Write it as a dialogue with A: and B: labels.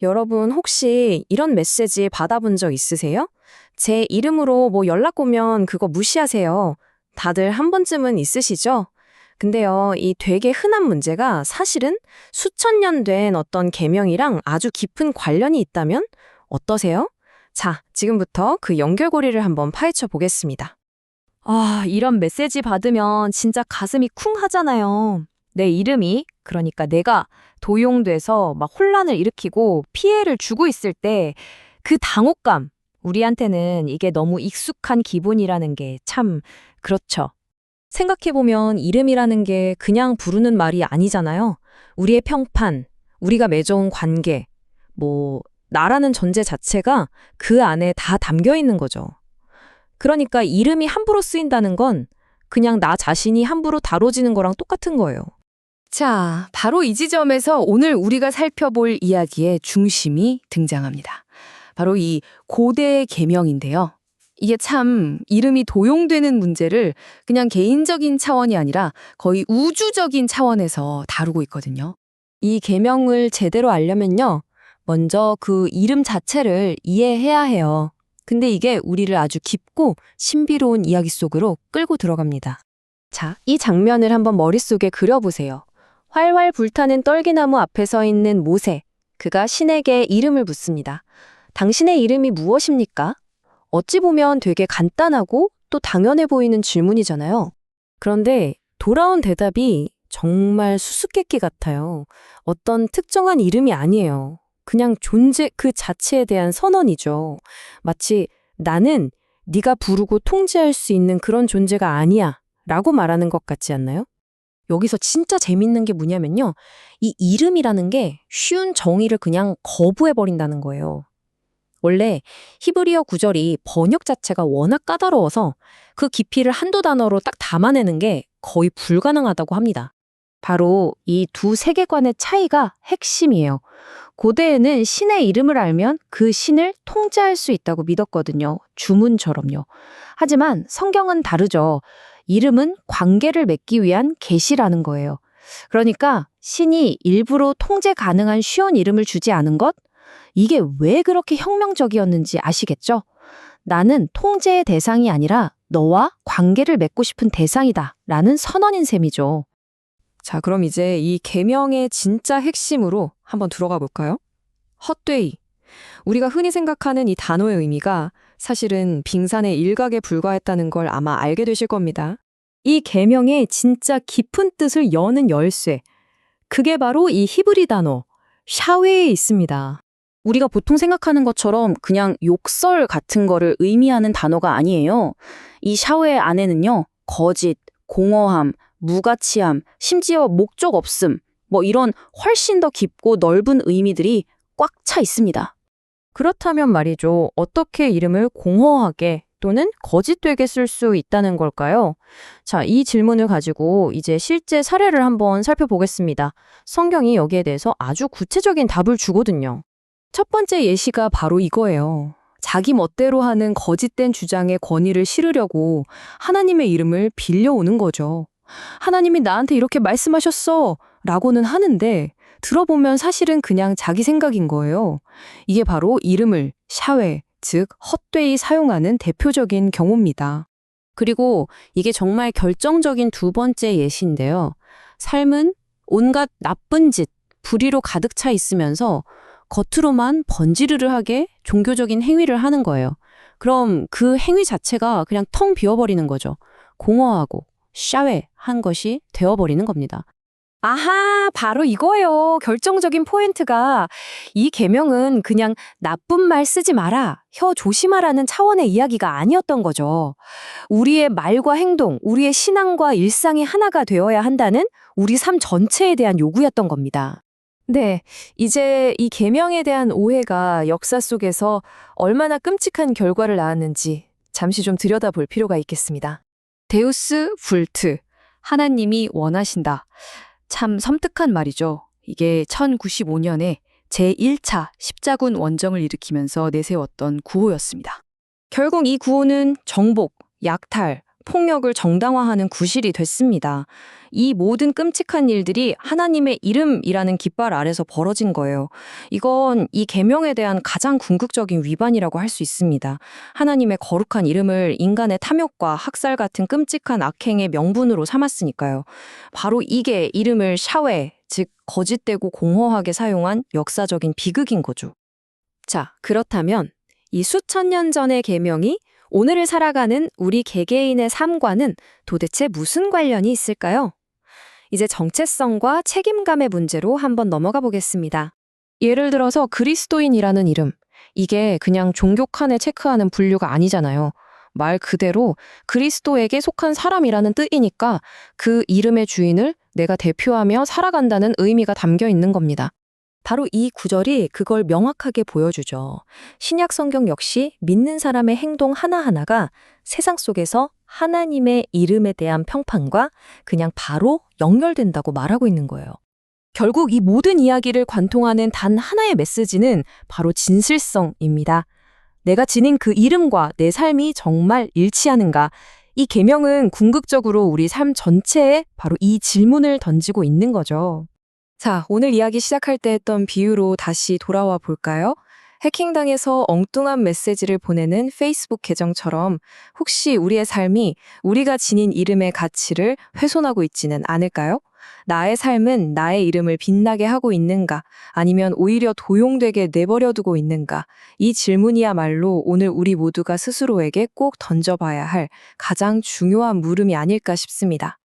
A: 여러분 혹시 이런 메시지 받아본 적 있으세요? 제 이름으로 뭐 연락 오면 그거 무시하세요. 다들 한 번쯤은 있으시죠? 근데요, 이 되게 흔한 문제가 사실은 수천 년 된 어떤 계명이랑 아주 깊은 관련이 있다면 어떠세요? 자, 지금부터 그 연결고리를 한번 파헤쳐 보겠습니다.
B: 이런 메시지 받으면 진짜 가슴이 쿵 하잖아요. 내 이름이, 그러니까 내가 도용돼서 막 혼란을 일으키고 피해를 주고 있을 때 그 당혹감, 우리한테는 이게 너무 익숙한 기분이라는 게 참 그렇죠. 생각해보면 이름이라는 게 그냥 부르는 말이 아니잖아요. 우리의 평판, 우리가 맺어온 관계, 나라는 존재 자체가 그 안에 다 담겨 있는 거죠. 그러니까 이름이 함부로 쓰인다는 건 그냥 나 자신이 함부로 다뤄지는 거랑 똑같은 거예요.
C: 자, 바로 이 지점에서 오늘 우리가 살펴볼 이야기의 중심이 등장합니다. 바로 이 고대의 계명인데요. 이게 참 이름이 도용되는 문제를 그냥 개인적인 차원이 아니라 거의 우주적인 차원에서 다루고 있거든요.
B: 이 계명을 제대로 알려면요. 먼저 그 이름 자체를 이해해야 해요. 근데 이게 우리를 아주 깊고 신비로운 이야기 속으로 끌고 들어갑니다.
A: 자, 이 장면을 한번 머릿속에 그려보세요. 활활 불타는 떨기나무 앞에 서 있는 모세. 그가 신에게 이름을 묻습니다. 당신의 이름이 무엇입니까? 어찌 보면 되게 간단하고 또 당연해 보이는 질문이잖아요. 그런데 돌아온 대답이 정말 수수께끼 같아요. 어떤 특정한 이름이 아니에요. 그냥 존재 그 자체에 대한 선언이죠. 마치 나는 네가 부르고 통제할 수 있는 그런 존재가 아니야 라고 말하는 것 같지 않나요? 여기서 진짜 재밌는 게 뭐냐면요. 이 이름이라는 게 쉬운 정의를 그냥 거부해버린다는 거예요. 원래 히브리어 구절이 번역 자체가 워낙 까다로워서 그 깊이를 한두 단어로 딱 담아내는 게 거의 불가능하다고 합니다. 바로 이 두 세계관의 차이가 핵심이에요. 고대에는 신의 이름을 알면 그 신을 통제할 수 있다고 믿었거든요. 주문처럼요. 하지만 성경은 다르죠. 이름은 관계를 맺기 위한 계시라는 거예요. 그러니까 신이 일부러 통제 가능한 쉬운 이름을 주지 않은 것? 이게 왜 그렇게 혁명적이었는지 아시겠죠? 나는 통제의 대상이 아니라 너와 관계를 맺고 싶은 대상이다 라는 선언인 셈이죠.
B: 자, 그럼 이제 이 계명의 진짜 핵심으로 한번 들어가 볼까요? 헛되이. 우리가 흔히 생각하는 이 단어의 의미가 사실은 빙산의 일각에 불과했다는 걸 아마 알게 되실 겁니다. 이 계명의 진짜 깊은 뜻을 여는 열쇠. 그게 바로 이 히브리 단어 샤웨에 있습니다.
D: 우리가 보통 생각하는 것처럼 그냥 욕설 같은 거를 의미하는 단어가 아니에요. 이 샤웨 안에는요, 거짓, 공허함, 무가치함, 심지어 목적 없음, 이런 훨씬 더 깊고 넓은 의미들이 꽉 차 있습니다.
B: 그렇다면 말이죠. 어떻게 이름을 공허하게 또는 거짓되게 쓸 수 있다는 걸까요? 자, 이 질문을 가지고 이제 실제 사례를 한번 살펴보겠습니다. 성경이 여기에 대해서 아주 구체적인 답을 주거든요. 첫 번째 예시가 바로 이거예요. 자기 멋대로 하는 거짓된 주장의 권위를 실으려고 하나님의 이름을 빌려오는 거죠. 하나님이 나한테 이렇게 말씀하셨어 라고는 하는데 들어보면 사실은 그냥 자기 생각인 거예요. 이게 바로 이름을 샤웨, 즉 헛되이 사용하는 대표적인 경우입니다.
A: 그리고 이게 정말 결정적인 두 번째 예시인데요. 삶은 온갖 나쁜 짓, 불의로 가득 차 있으면서 겉으로만 번지르르하게 종교적인 행위를 하는 거예요. 그럼 그 행위 자체가 그냥 텅 비어버리는 거죠. 공허하고 샤웨한 것이 되어버리는 겁니다. 아하, 바로 이거예요. 결정적인 포인트가 이 계명은 그냥 나쁜 말 쓰지 마라, 혀 조심하라는 차원의 이야기가 아니었던 거죠. 우리의 말과 행동, 우리의 신앙과 일상이 하나가 되어야 한다는 우리 삶 전체에 대한 요구였던 겁니다.
B: 네, 이제 이 계명에 대한 오해가 역사 속에서 얼마나 끔찍한 결과를 낳았는지 잠시 좀 들여다볼 필요가 있겠습니다. 데우스 불트, 하나님이 원하신다. 참 섬뜩한 말이죠. 이게 1095년에 제1차 십자군 원정을 일으키면서 내세웠던 구호였습니다. 결국 이 구호는 정복, 약탈, 폭력을 정당화하는 구실이 됐습니다. 이 모든 끔찍한 일들이 하나님의 이름이라는 깃발 아래서 벌어진 거예요. 이건 이 계명에 대한 가장 궁극적인 위반이라고 할 수 있습니다. 하나님의 거룩한 이름을 인간의 탐욕과 학살 같은 끔찍한 악행의 명분으로 삼았으니까요. 바로 이게 이름을 샤웨, 즉 거짓되고 공허하게 사용한 역사적인 비극인 거죠.
A: 자, 그렇다면 이 수천 년 전의 계명이 오늘을 살아가는 우리 개개인의 삶과는 도대체 무슨 관련이 있을까요? 이제 정체성과 책임감의 문제로 한번 넘어가 보겠습니다.
C: 예를 들어서 그리스도인이라는 이름. 이게 그냥 종교 칸에 체크하는 분류가 아니잖아요. 말 그대로 그리스도에게 속한 사람이라는 뜻이니까 그 이름의 주인을 내가 대표하며 살아간다는 의미가 담겨 있는 겁니다.
A: 바로 이 구절이 그걸 명확하게 보여주죠. 신약 성경 역시 믿는 사람의 행동 하나하나가 세상 속에서 하나님의 이름에 대한 평판과 그냥 바로 연결된다고 말하고 있는 거예요. 결국 이 모든 이야기를 관통하는 단 하나의 메시지는 바로 진실성입니다. 내가 지닌 그 이름과 내 삶이 정말 일치하는가? 이 계명은 궁극적으로 우리 삶 전체에 바로 이 질문을 던지고 있는 거죠. 자, 오늘 이야기 시작할 때 했던 비유로 다시 돌아와 볼까요? 해킹당해서 엉뚱한 메시지를 보내는 페이스북 계정처럼 혹시 우리의 삶이 우리가 지닌 이름의 가치를 훼손하고 있지는 않을까요? 나의 삶은 나의 이름을 빛나게 하고 있는가? 아니면 오히려 도용되게 내버려두고 있는가? 이 질문이야말로 오늘 우리 모두가 스스로에게 꼭 던져봐야 할 가장 중요한 물음이 아닐까 싶습니다.